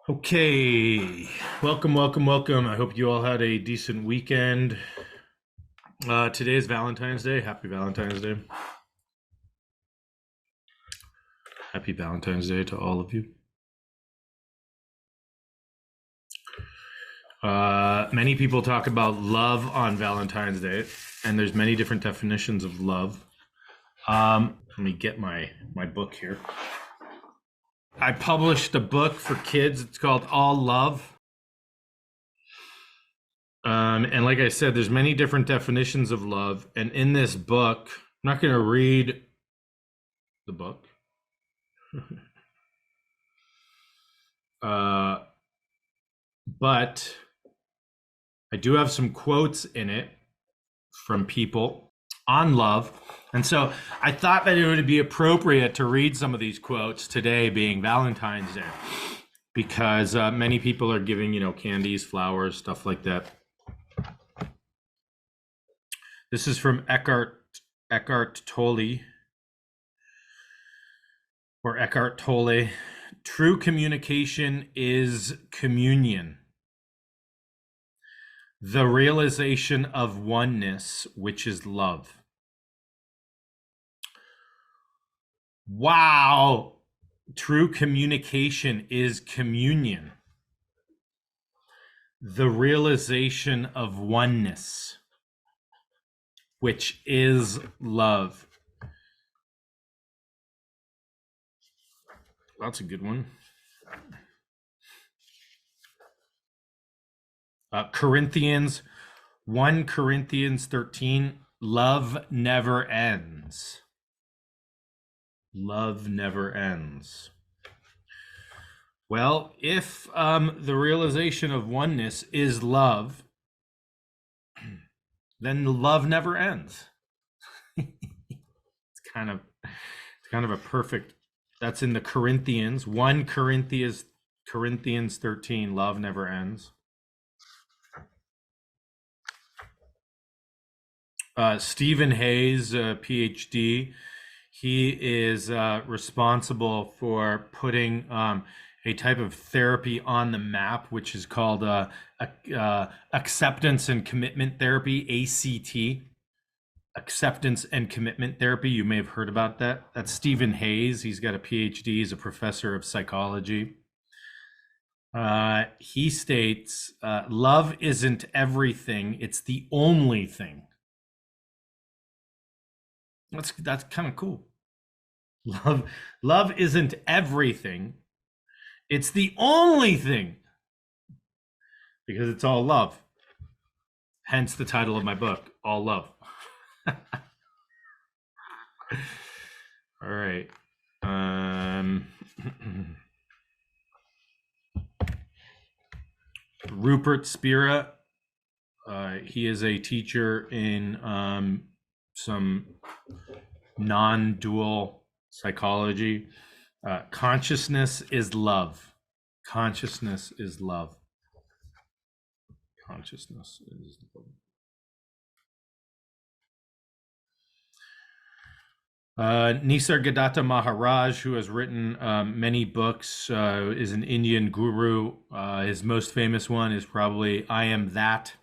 Okay, welcome, welcome, welcome. I hope you all had a decent weekend. Today is Valentine's Day. Happy Valentine's Day. Happy Valentine's Day to all of you. Many people talk about love on Valentine's Day, and there's many different definitions of love. Let me get my book here. I published a book for kids. It's called All Love. And like I said, there's many different definitions of love. And in this book, I'm not going to read the book. But I do have some quotes in it from people on love. And so I thought that it would be appropriate to read some of these quotes today, being Valentine's Day, because many people are giving, candies, flowers, stuff like that. This is from Eckhart Tolle, or Eckhart Tolle. True communication is communion, the realization of oneness, which is love. Wow. True communication is communion, the realization of oneness, which is love. That's a good one. Corinthians, 1 Corinthians 13, love never ends. Love never ends. Well, if the realization of oneness is love, then love never ends. It's kind of a perfect. That's in the Corinthians, 1 Corinthians 13, love never ends. Stephen Hayes, PhD, he is responsible for putting a type of therapy on the map, which is called acceptance and commitment therapy, ACT. Acceptance and commitment therapy. You may have heard about that. That's Stephen Hayes. He's got a PhD. He's a professor of psychology. He states, love isn't everything. It's the only thing. That's kind of cool. Love isn't everything. It's the only thing, because it's all love. Hence the title of my book, All Love. All right. Rupert Spira, he is a teacher in some non-dual psychology. Consciousness is love. Consciousness is love. Consciousness is love. Nisargadatta Maharaj, who has written many books, is an Indian guru. His most famous one is probably I Am That.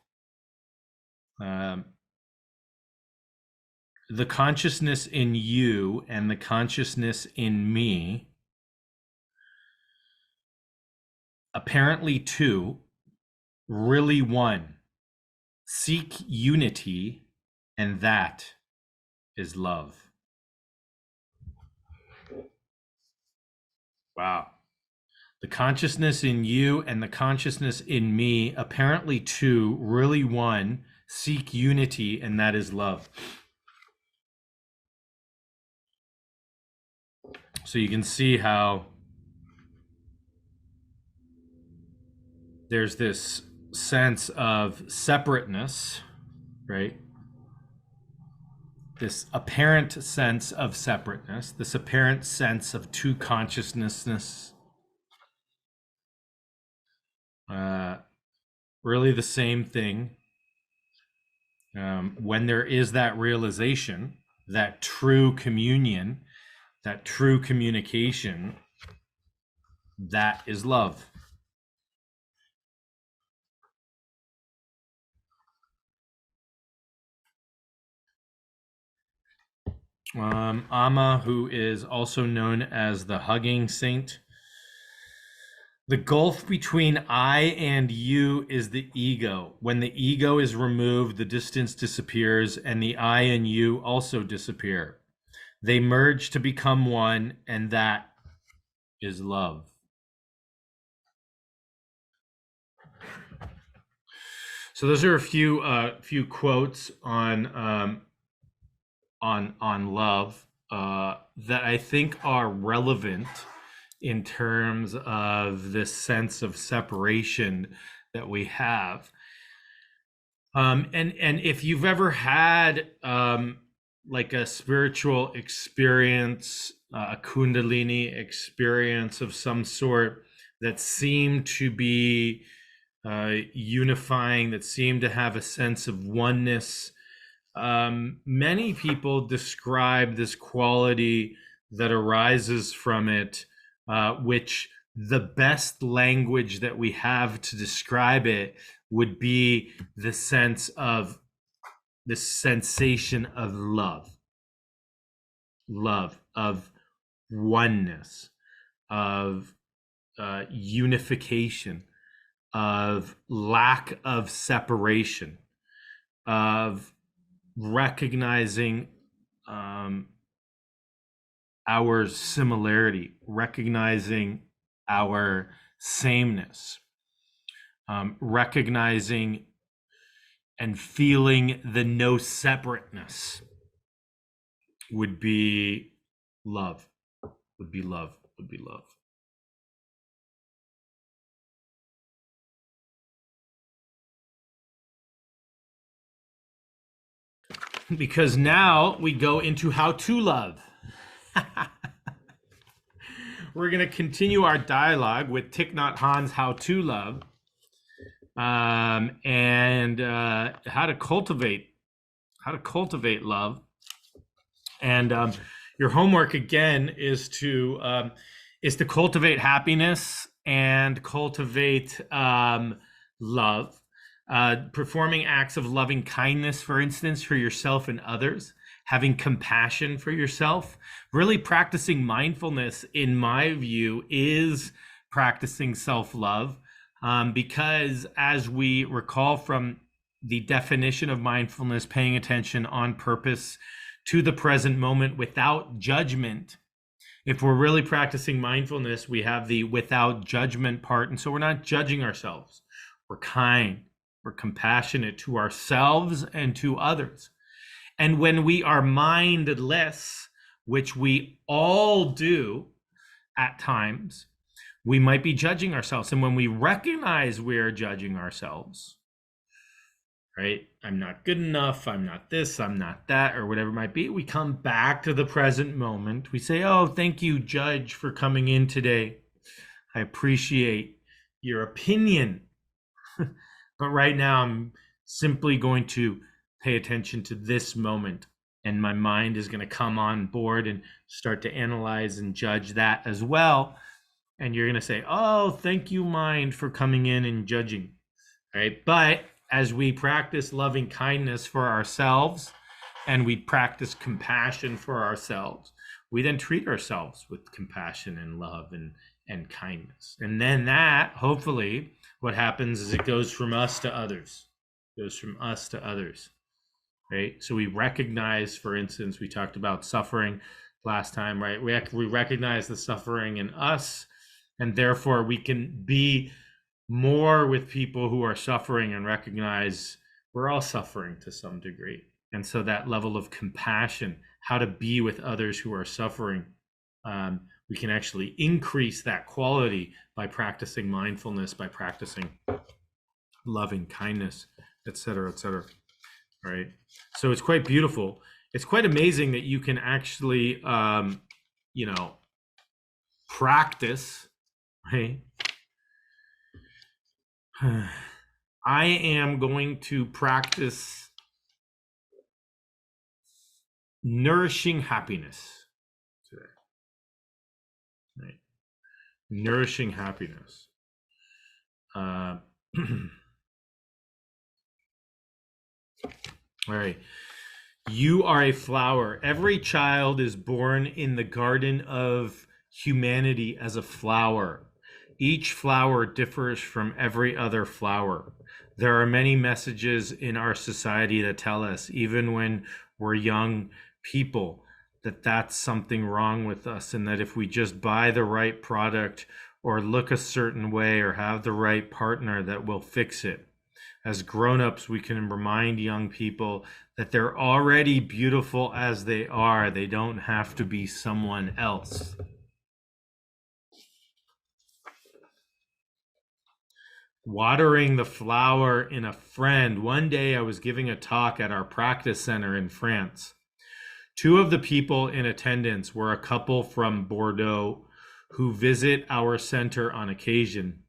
The consciousness in you and the consciousness in me, apparently two, really one. Seek unity, and that is love. Wow. The consciousness in you and the consciousness in me, apparently two, really one. Seek unity, and that is love. So you can see how there's this sense of separateness, right? This apparent sense of separateness, this apparent sense of two consciousness, really the same thing. When there is that realization, that true communion, that true communication, that is love. Amma, who is also known as the hugging saint. The gulf between I and you is the ego. When the ego is removed, the distance disappears, and the I and you also disappear. They merge to become one, and that is love. So those are a few quotes on love that I think are relevant in terms of this sense of separation that we have. And if you've ever had like a spiritual experience, a Kundalini experience of some sort that seemed to be unifying, that seemed to have a sense of oneness, many people describe this quality that arises from it, which the best language that we have to describe it would be the sense of this sensation of love, of oneness, of unification, of lack of separation, of recognizing our similarity, recognizing our sameness, recognizing and feeling the no separateness would be love, would be love, would be love. Because now we go into how to love. We're going to continue our dialogue with Thich Nhat Hanh's How to Love, and how to cultivate love. And your homework again is to cultivate happiness and cultivate love. Performing acts of loving kindness, for instance, for yourself and others, having compassion for yourself, really practicing mindfulness, in my view, is practicing self-love, because as we recall from the definition of mindfulness, paying attention on purpose to the present moment without judgment. If we're really practicing mindfulness, we have the without judgment part, and so we're not judging ourselves. We're kind. We're compassionate to ourselves and to others. And when we are mindless, which we all do at times, we might be judging ourselves. And when we recognize we're judging ourselves, right? I'm not good enough. I'm not this. I'm not that, or whatever it might be. We come back to the present moment. We say, oh, thank you, Judge, for coming in today. I appreciate your opinion. But right now, I'm simply going to pay attention to this moment, and my mind is going to come on board and start to analyze and judge that as well. And you're going to say, oh, thank you, mind, for coming in and judging, right? But as we practice loving kindness for ourselves and we practice compassion for ourselves, we then treat ourselves with compassion and love and kindness. And then that, hopefully, what happens is it goes from us to others. It goes from us to others, right? So we recognize, for instance, we talked about suffering last time, right? We recognize the suffering in us, and therefore we can be more with people who are suffering and recognize we're all suffering to some degree. And so that level of compassion, how to be with others who are suffering, we can actually increase that quality by practicing mindfulness, by practicing loving kindness, et cetera, et cetera. All right. So it's quite beautiful. It's quite amazing that you can actually, practice, right? I am going to practice nourishing happiness today. Right? Nourishing happiness. All right. You are a flower. Every child is born in the garden of humanity as a flower. Each flower differs from every other flower. There are many messages in our society that tell us, even when we're young people, that that's something wrong with us, and that if we just buy the right product or look a certain way or have the right partner, that will fix it. As grown-ups, we can remind young people that they're already beautiful as they are. They don't have to be someone else. Watering the flower in a friend. One day I was giving a talk at our practice center in France. Two of the people in attendance were a couple from Bordeaux who visit our center on occasion.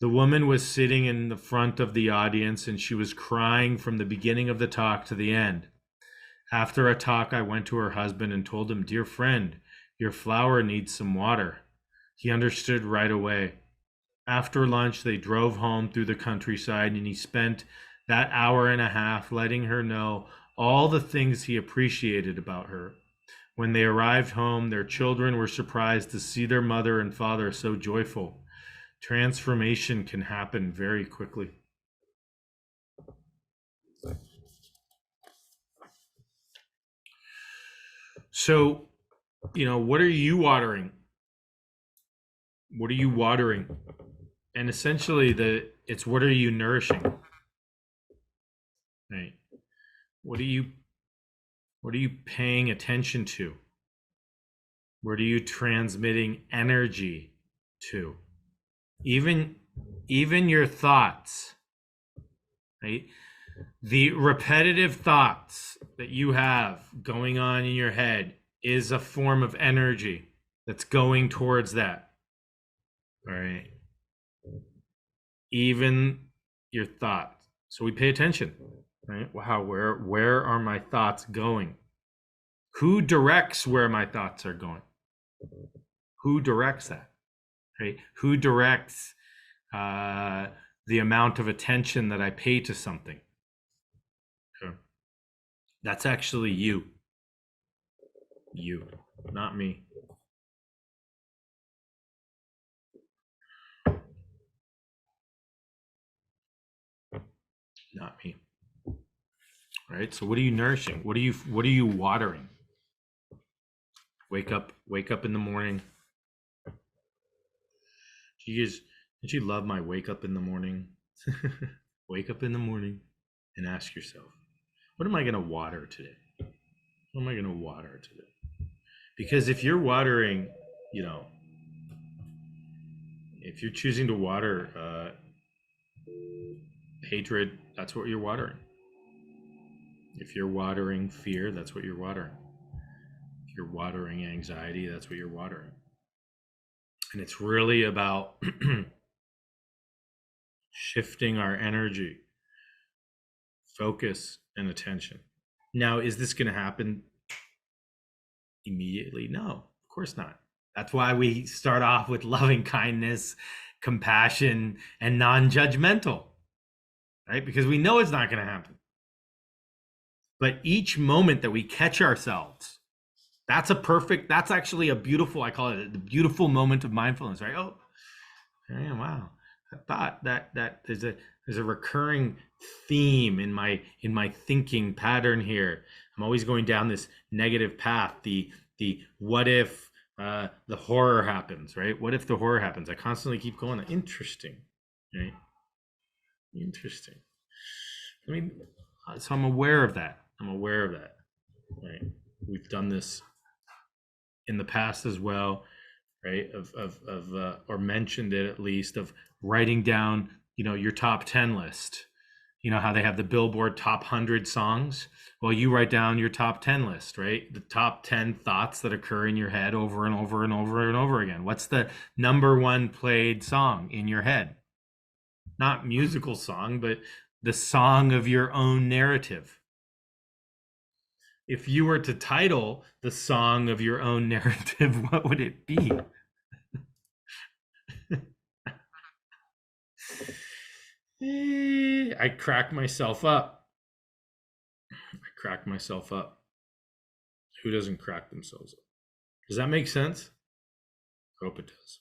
The woman was sitting in the front of the audience and she was crying from the beginning of the talk to the end. After a talk, I went to her husband and told him, "Dear friend, your flower needs some water." He understood right away. After lunch, they drove home through the countryside and he spent that hour and a half letting her know all the things he appreciated about her. When they arrived home, their children were surprised to see their mother and father so joyful. Transformation can happen very quickly. So, what are you watering? What are you watering? And essentially it's what are you nourishing? Right? What are you paying attention to? What are you transmitting energy to? Even your thoughts, right? The repetitive thoughts that you have going on in your head is a form of energy that's going towards that. All right. Even your thoughts. So we pay attention, right? Wow, where are my thoughts going? Who directs where my thoughts are going? Who directs that? Right? Who directs the amount of attention that I pay to something? Okay. That's actually you. You, not me. Not me. Right? So what are you nourishing? What are you watering? Wake up in the morning. Did you love my wake up in the morning? Wake up in the morning and ask yourself, what am I going to water today? What am I going to water today? Because if you're watering, if you're choosing to water hatred, that's what you're watering. If you're watering fear, that's what you're watering. If you're watering anxiety, that's what you're watering. And it's really about shifting our energy, focus, and attention. Now, is this going to happen immediately? No, of course not. That's why we start off with loving kindness, compassion, and non-judgmental, right? Because we know it's not going to happen. But each moment that we catch ourselves, that's actually a beautiful, I call it the beautiful moment of mindfulness, right? Oh, yeah, wow. I thought that there's a recurring theme in my thinking pattern here. I'm always going down this negative path. The what if the horror happens, right? What if the horror happens? I constantly keep going. Interesting, right? Interesting. I mean, so I'm aware of that. Right? We've done this in the past as well, right? Or mentioned it at least, of writing down, your top 10 list. You know how they have the Billboard top 100 songs? Well, you write down your top 10 list, right? The top 10 thoughts that occur in your head over and over and over and over again. What's the number one played song in your head? Not musical song, but the song of your own narrative. If you were to title the song of your own narrative, what would it be? I crack myself up. crack myself up. Who doesn't crack themselves up? Does that make sense? Hope it does.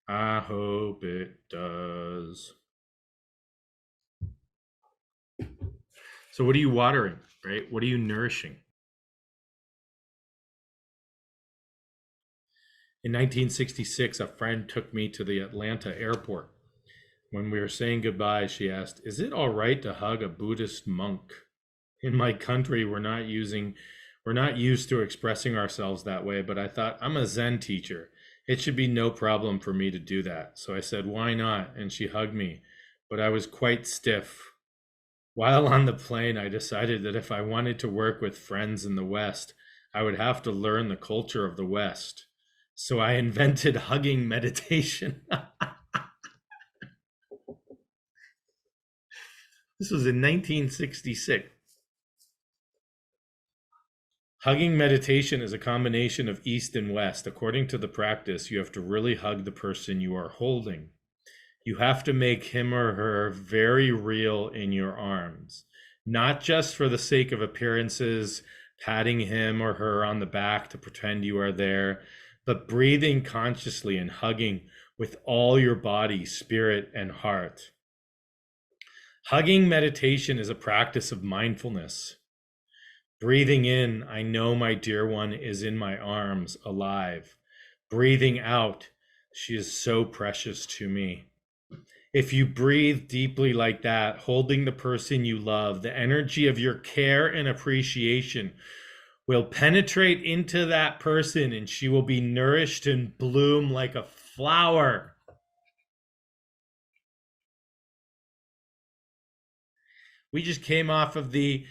I hope it does. So what are you watering, right? What are you nourishing? In 1966, a friend took me to the Atlanta airport. When we were saying goodbye, she asked, "Is it all right to hug a Buddhist monk? In my country, we're not used to expressing ourselves that way, but I thought, I'm a Zen teacher. It should be no problem for me to do that." So I said, "Why not?" And she hugged me, but I was quite stiff. While on the plane, I decided that if I wanted to work with friends in the West, I would have to learn the culture of the West. So I invented hugging meditation. This was in 1966. Hugging meditation is a combination of East and West. According to the practice, you have to really hug the person you are holding. You have to make him or her very real in your arms, not just for the sake of appearances, patting him or her on the back to pretend you are there, but breathing consciously and hugging with all your body, spirit, and heart. Hugging meditation is a practice of mindfulness. Breathing in, I know my dear one is in my arms, alive. Breathing out, she is so precious to me. If you breathe deeply like that, holding the person you love, the energy of your care and appreciation will penetrate into that person, and she will be nourished and bloom like a flower. We just came off of the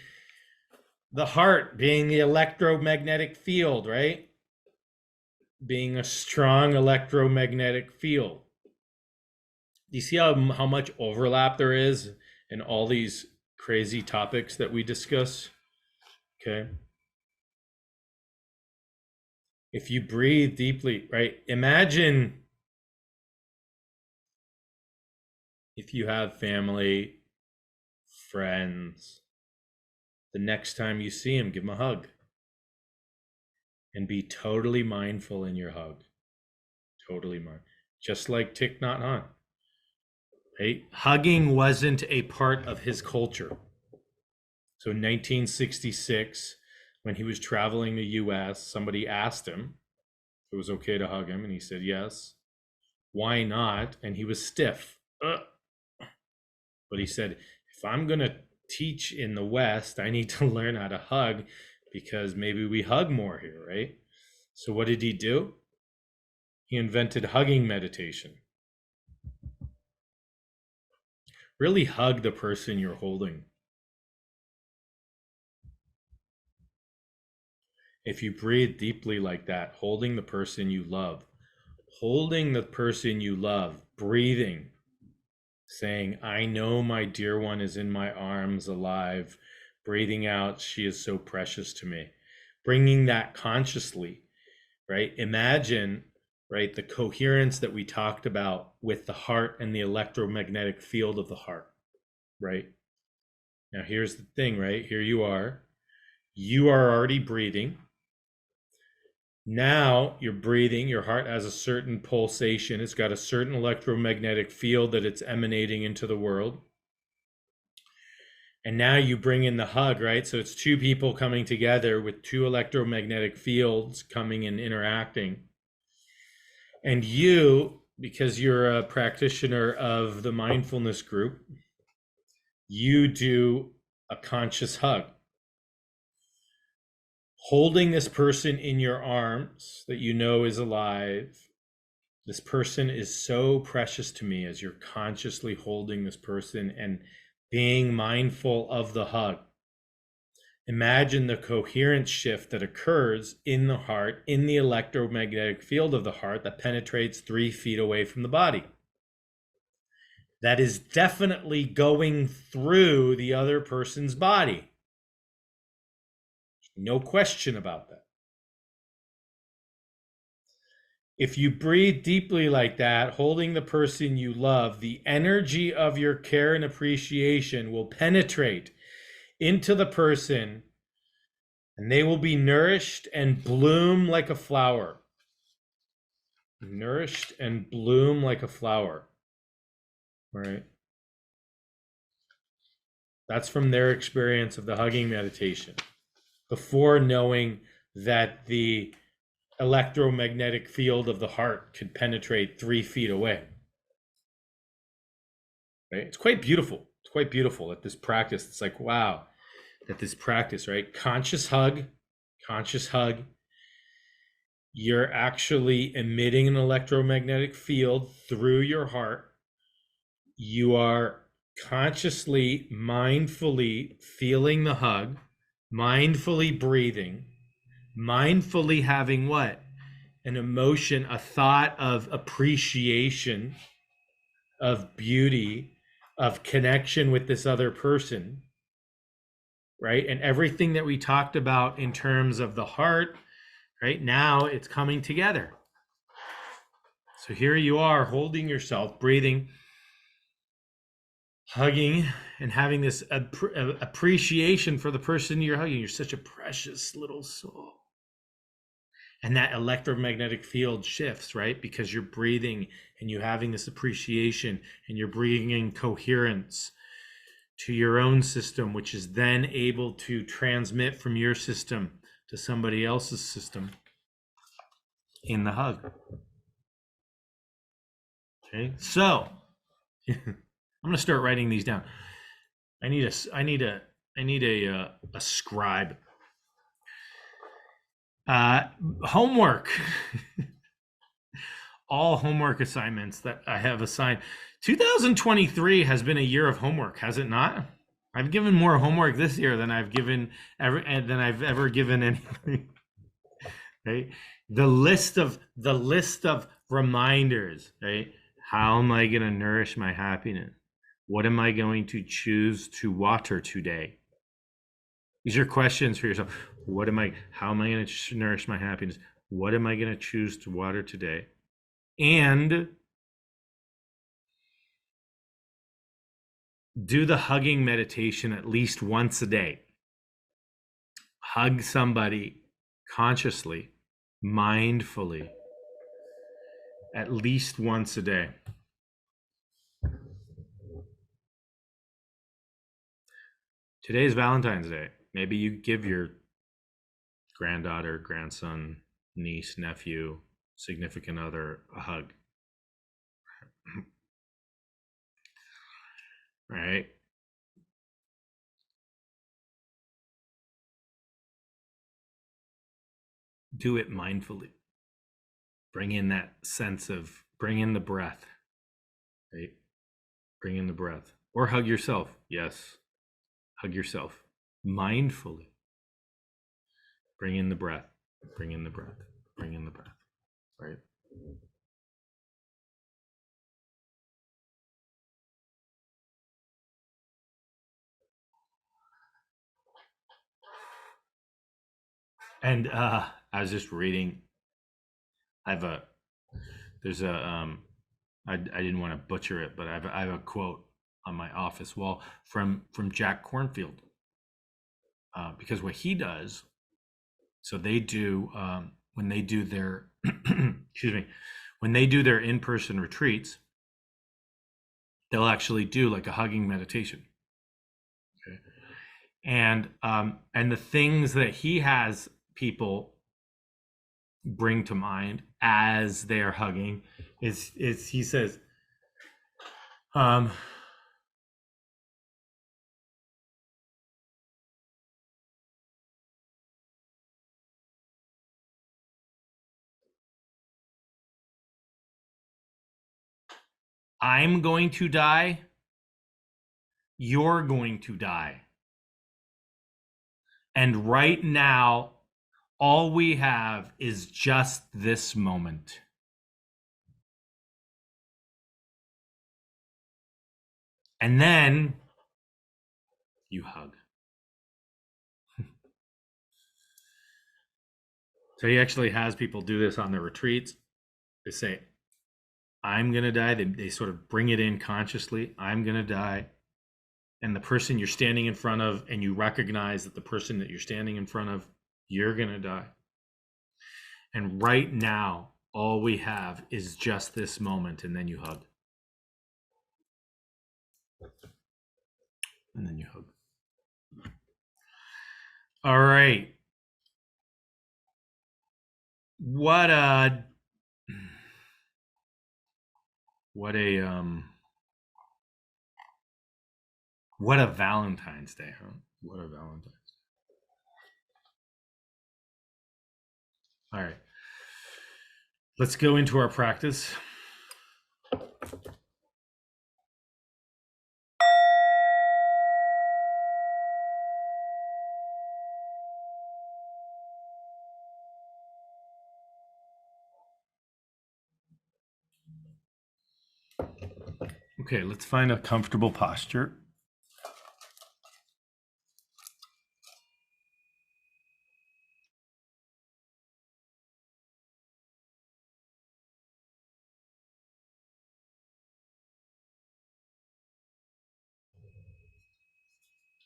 heart being the electromagnetic field, right? Being a strong electromagnetic field. Do you see how much overlap there is in all these crazy topics that we discuss? Okay. If you breathe deeply, right? Imagine if you have family, friends, the next time you see them, give them a hug. And be totally mindful in your hug. Totally mindful. Just like Thich Nhat Hanh. Right? Hugging wasn't a part of his culture. So in 1966, when he was traveling the US, somebody asked him if it was okay to hug him, and he said yes. Why not? And he was stiff. But he said, if I'm going to teach in the West, I need to learn how to hug, because maybe we hug more here, right? So what did he do? He invented hugging meditation. Really hug the person you're holding. If you breathe deeply like that, holding the person you love, breathing, saying, I know my dear one is in my arms, alive, breathing out, she is so precious to me. Bringing that consciously, right? Imagine, right, the coherence that we talked about with the heart and the electromagnetic field of the heart, right? Now, here's the thing, right? Here you are already breathing. Now you're breathing, your heart has a certain pulsation. It's got a certain electromagnetic field that it's emanating into the world. And now you bring in the hug, right? So it's two people coming together with two electromagnetic fields coming and interacting. And you, because you're a practitioner of the mindfulness group, you do a conscious hug. Holding this person in your arms that you know is alive. This person is so precious to me, as you're consciously holding this person and being mindful of the hug. Imagine the coherence shift that occurs in the heart, in the electromagnetic field of the heart that penetrates 3 feet away from the body. That is definitely going through the other person's body. No question about that. If you breathe deeply like that, holding the person you love, the energy of your care and appreciation will penetrate into the person, and they will be nourished and bloom like a flower. Nourished and bloom like a flower. All right. That's from their experience of the hugging meditation, before knowing that the electromagnetic field of the heart could penetrate 3 feet away. Right? It's quite beautiful. It's quite beautiful at this practice. It's like, wow, that this practice, right? Conscious hug. You're actually emitting an electromagnetic field through your heart. You are consciously, mindfully feeling the hug, mindfully breathing, mindfully having what? An emotion, a thought of appreciation, of beauty, of connection with this other person, right? And everything that we talked about in terms of the heart, right? Now it's coming together. So here you are holding yourself, breathing, hugging, and having this appreciation for the person you're hugging. You're such a precious little soul. And that electromagnetic field shifts, right? Because you're breathing and you're having this appreciation and you're bringing coherence to your own system, which is then able to transmit from your system to somebody else's system in the hug. Okay, so I'm going to start writing these down. I need a scribe. Homework. All homework assignments that I have assigned. 2023 has been a year of homework, has it not? I've given more homework this year than I've ever given anything. Right? The list of reminders, right? How am I going to nourish my happiness? What am I going to choose to water today? These are questions for yourself. How am I going to nourish my happiness? What am I going to choose to water today? And do the hugging meditation at least once a day. Hug somebody consciously, mindfully, at least once a day. Today is Valentine's Day. Maybe you give your granddaughter, grandson, niece, nephew, significant other a hug. Right? Do it mindfully. Bring in that sense of, bring in the breath. Right? Bring in the breath. Or hug yourself. Yes. Hug yourself mindfully. Bring in the breath. Bring in the breath. Bring in the breath. Right? And I was just reading. I didn't want to butcher it, but I have a quote on my office wall from Jack Cornfield, because what he does, so they do when they do their excuse me, when they do their in-person retreats, they'll actually do like a hugging meditation. Okay. And the things that he has people bring to mind as they're hugging is he says, I'm going to die, you're going to die. And right now, all we have is just this moment. And then you hug. So he actually has people do this on their retreats. They say, I'm going to die. They sort of bring it in consciously. I'm going to die. and the person you're standing in front of, and you recognize that the person that you're standing in front of, you're going to die. And right now, all we have is just this moment, and then you hug. And then you hug. All right. What a what a Valentine's Day, huh? What a Valentine's Day. All right. Let's go into our practice. Okay, let's find a comfortable posture.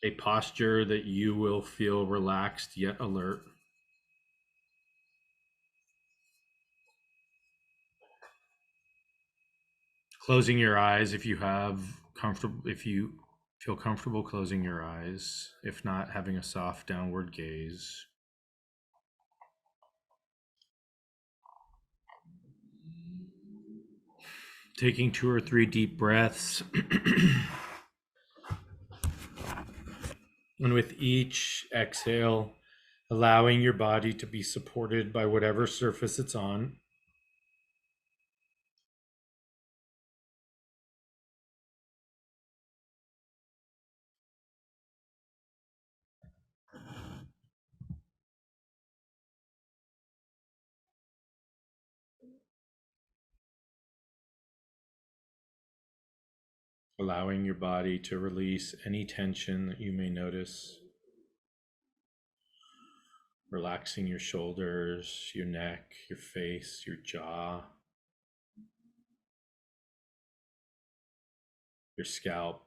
A posture that you will feel relaxed yet alert. Closing your eyes if you feel comfortable closing your eyes. If not, having a soft downward gaze. Taking 2 or 3 deep breaths. And with each exhale, allowing your body to be supported by whatever surface it's on. Allowing your body to release any tension that you may notice. Relaxing your shoulders, your neck, your face, your jaw, your scalp.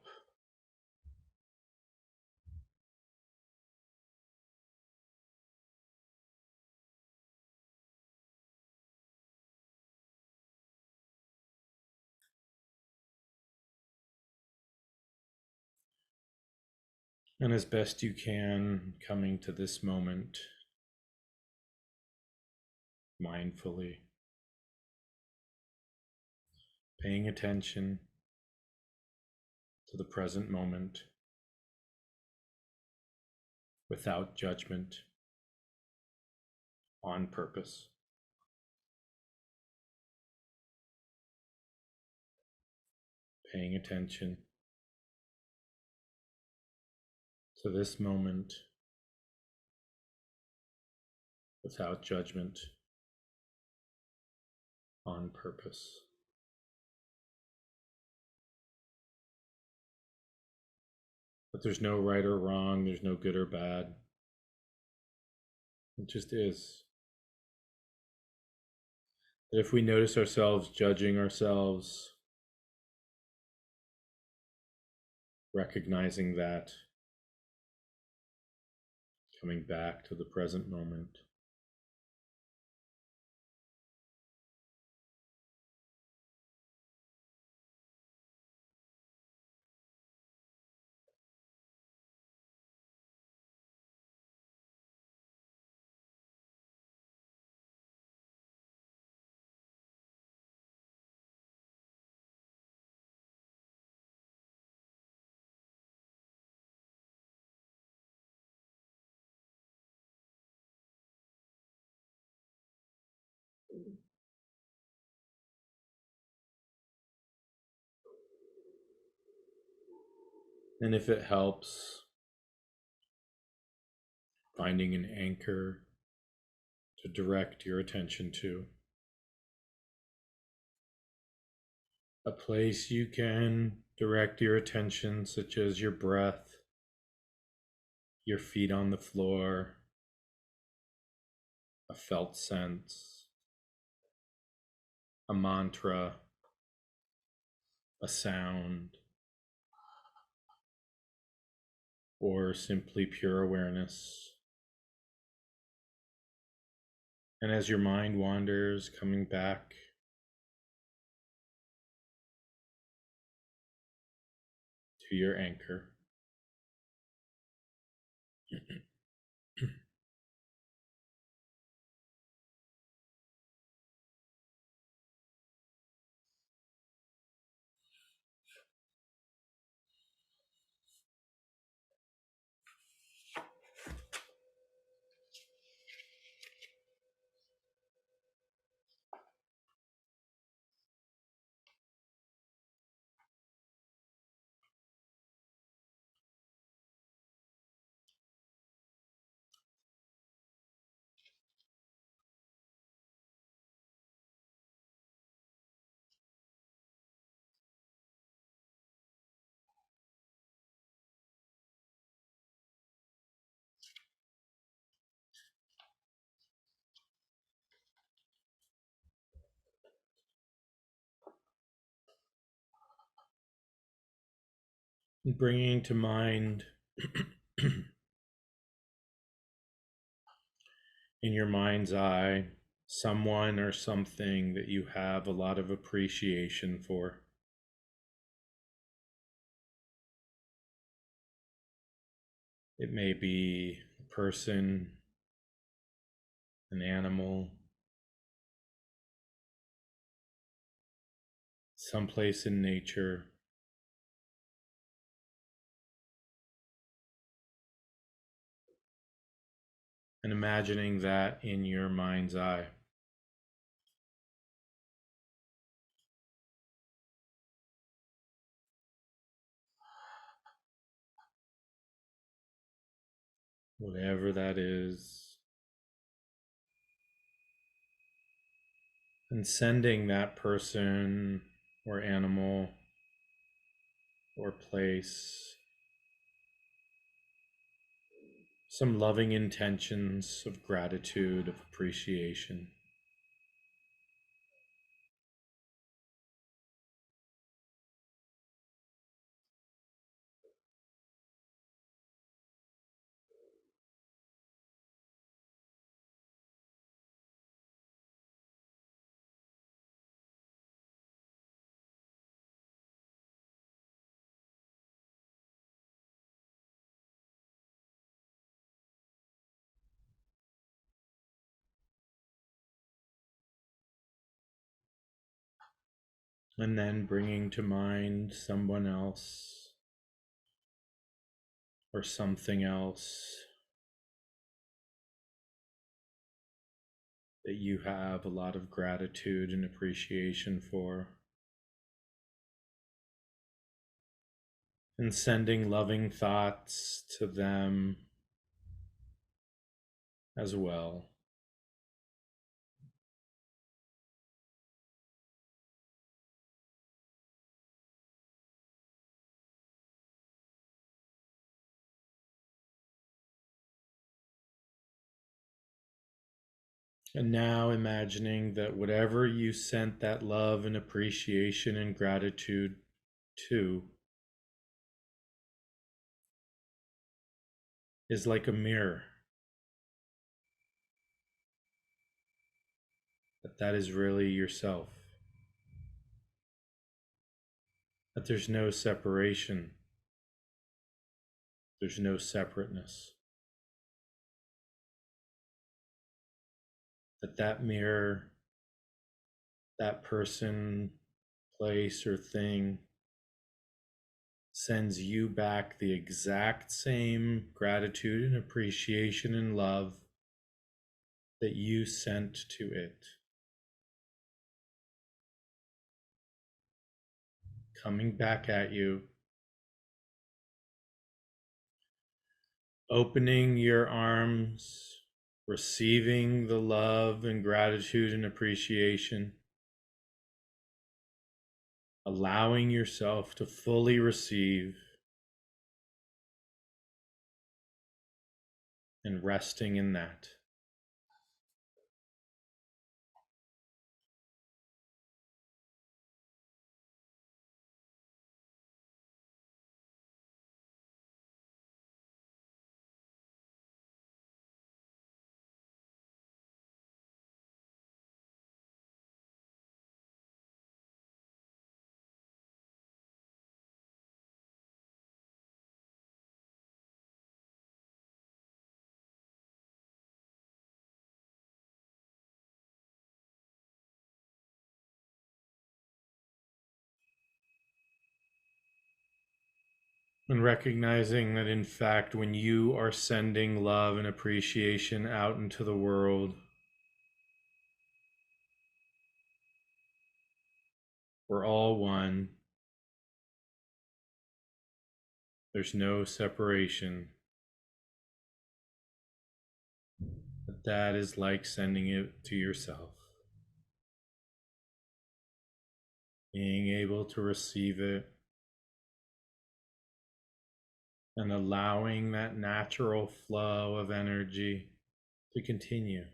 And as best you can, coming to this moment mindfully, paying attention to the present moment without judgment, on purpose. Paying attention to this moment without judgment, on purpose. But there's no right or wrong, there's no good or bad. It just is. That if we notice ourselves judging ourselves, recognizing that, coming back to the present moment. And if it helps, finding an anchor to direct your attention to. A place you can direct your attention, such as your breath, your feet on the floor, a felt sense, a mantra, a sound, or simply pure awareness. And as your mind wanders, coming back to your anchor. Bringing to mind in your mind's eye someone or something that you have a lot of appreciation for. It may be a person, an animal, someplace in nature. And imagining that in your mind's eye. Whatever that is. And sending that person or animal or place some loving intentions of gratitude, of appreciation. And then bringing to mind someone else or something else that you have a lot of gratitude and appreciation for. And sending loving thoughts to them as well. And now imagining that whatever you sent that love and appreciation and gratitude to is like a mirror. That is really yourself. That there's no separation. There's no separateness. That mirror, that person, place, or thing sends you back the exact same gratitude and appreciation and love that you sent to it. Coming back at you, opening your arms, receiving the love and gratitude and appreciation, allowing yourself to fully receive and resting in that. And recognizing that, in fact, when you are sending love and appreciation out into the world, we're all one. There's no separation. But that is like sending it to yourself. Being able to receive it and allowing that natural flow of energy to continue.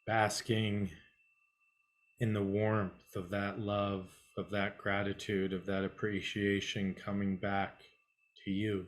Basking in the warmth of that love, of that gratitude, of that appreciation coming back to you.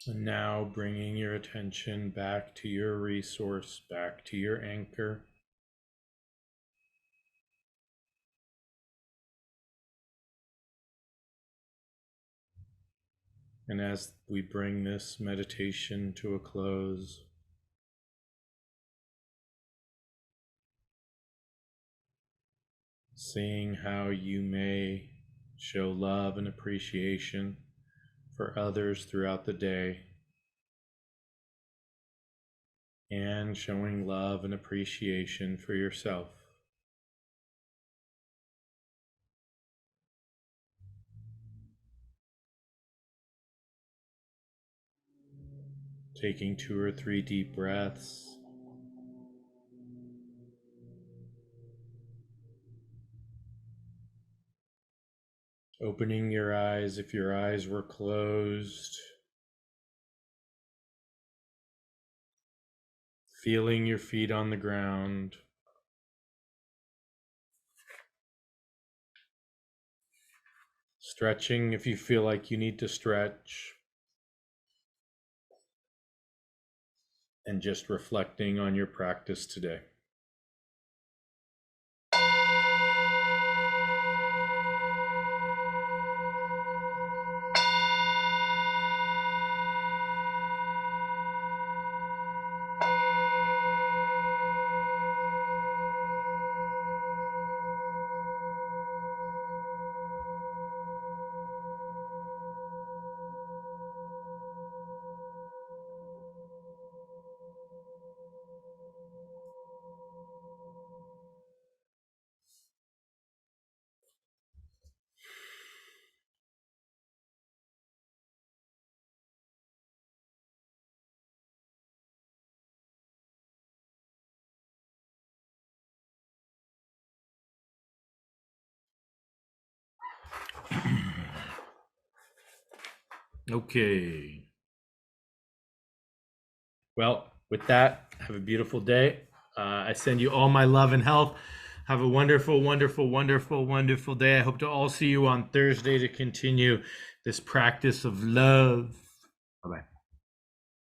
And now bringing your attention back to your resource, back to your anchor. And as we bring this meditation to a close, seeing how you may show love and appreciation for others throughout the day, and showing love and appreciation for yourself. Taking 2 or 3 deep breaths. Opening your eyes if your eyes were closed. Feeling your feet on the ground. Stretching if you feel like you need to stretch. And just reflecting on your practice today. Okay. Well, with that, have a beautiful day. I send you all my love and health. Have a wonderful, wonderful, wonderful, wonderful day. I hope to all see you on Thursday to continue this practice of love. Bye-bye.